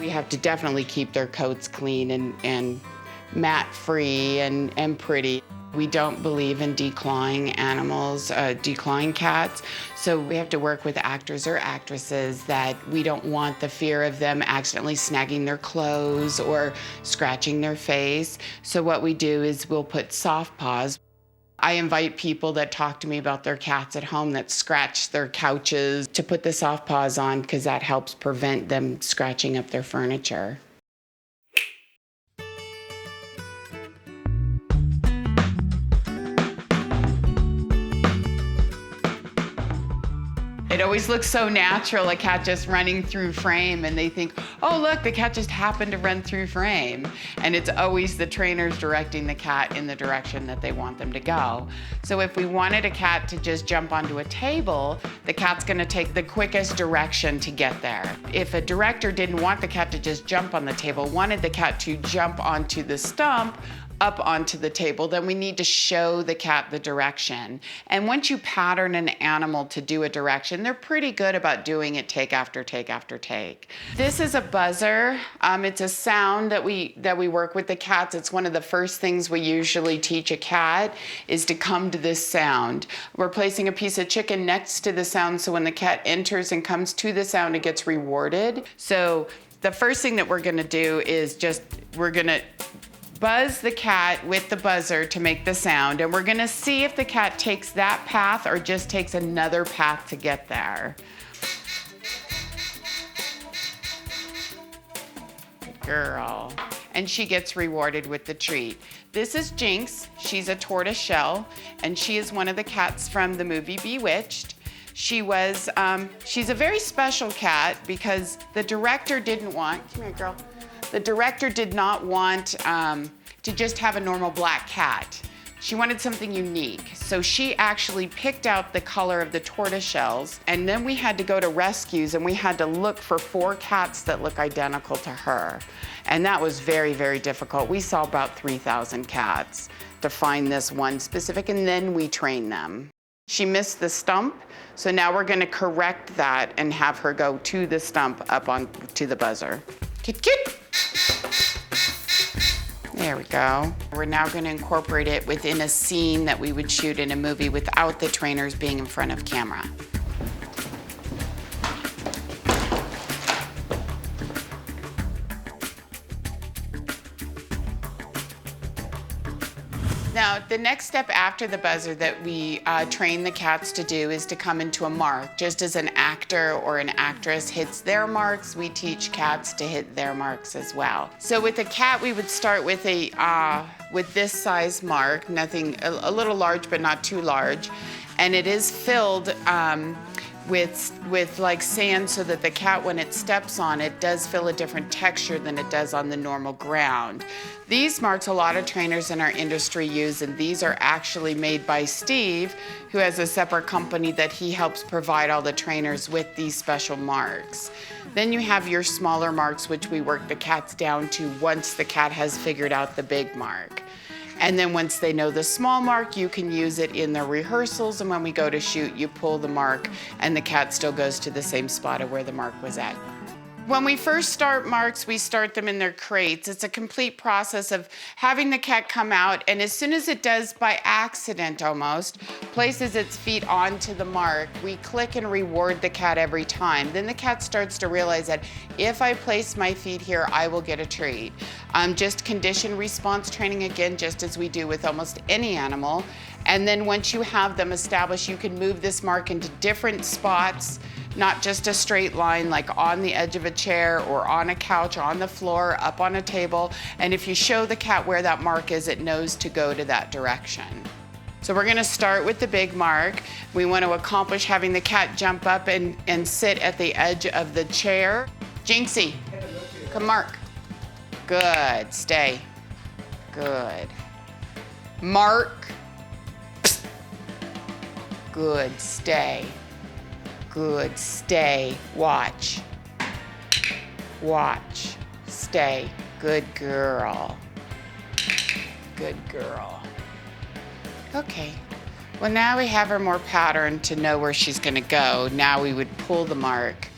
We have to definitely keep their coats clean and mat-free and pretty. We don't believe in declawing animals, declawing cats, so we have to work with actors or actresses that we don't want the fear of them accidentally snagging their clothes or scratching their face. So what we do is we'll put soft paws. I invite people that talk to me about their cats at home that scratch their couches to put the soft paws on because that helps prevent them scratching up their furniture. It always looks so natural, a cat just running through frame, and they think, oh look, the cat just happened to run through frame. And it's always the trainers directing the cat in the direction that they want them to go. So if we wanted a cat to just jump onto a table, the cat's gonna take the quickest direction to get there. If a director didn't want the cat to just jump on the table, wanted the cat to jump onto the stump, up onto the table, then we need to show the cat the direction. And once you pattern an animal to do a direction, they're pretty good about doing it take after take after take. This is a buzzer. It's a sound that we work with the cats. It's one of the first things we usually teach a cat is to come to this sound. We're placing a piece of chicken next to the sound so when the cat enters and comes to the sound, it gets rewarded. So the first thing that we're gonna do is we're gonna buzz the cat with the buzzer to make the sound, and we're gonna see if the cat takes that path or just takes another path to get there. Good girl. And she gets rewarded with the treat. This is Jinx. She's a tortoiseshell, and she is one of the cats from the movie Bewitched. She's a very special cat because the director didn't want, come here girl. The director did not want to just have a normal black cat. She wanted something unique. So she actually picked out the color of the tortoise shells, and then we had to go to rescues and we had to look for 4 cats that look identical to her. And that was very, very difficult. We saw about 3,000 cats to find this one specific, and then we trained them. She missed the stump, so now we're gonna correct that and have her go to the stump up on to the buzzer. Kit, kit. There we go. We're now going to incorporate it within a scene that we would shoot in a movie without the trainers being in front of camera. Now, the next step after the buzzer that we train the cats to do is to come into a mark. Just as an actor or an actress hits their marks, we teach cats to hit their marks as well. So with a cat, we would start with with this size mark, nothing, a little large but not too large, and it is filled with like sand so that the cat, when it steps on it, does feel a different texture than it does on the normal ground. These marks a lot of trainers in our industry use, and these are actually made by Steve, who has a separate company that he helps provide all the trainers with these special marks. Then you have your smaller marks, which we work the cats down to once the cat has figured out the big mark. And then once they know the small mark, you can use it in the rehearsals, and when we go to shoot, you pull the mark and the cat still goes to the same spot of where the mark was at. When we first start marks, we start them in their crates. It's a complete process of having the cat come out, and as soon as it does, by accident almost, places its feet onto the mark, we click and reward the cat every time. Then the cat starts to realize that if I place my feet here, I will get a treat. Just condition response training again, just as we do with almost any animal. And then once you have them established, you can move this mark into different spots, not just a straight line like on the edge of a chair or on a couch, on the floor, up on a table. And if you show the cat where that mark is, it knows to go to that direction. So we're gonna start with the big mark. We want to accomplish having the cat jump up and sit at the edge of the chair. Jinxie, come mark. Good, stay. Good. Mark. Good, stay. Good, stay. Watch. Watch. Stay. Good girl. Good girl. Okay. Well, now we have her more patterned to know where she's gonna go. Now we would pull the mark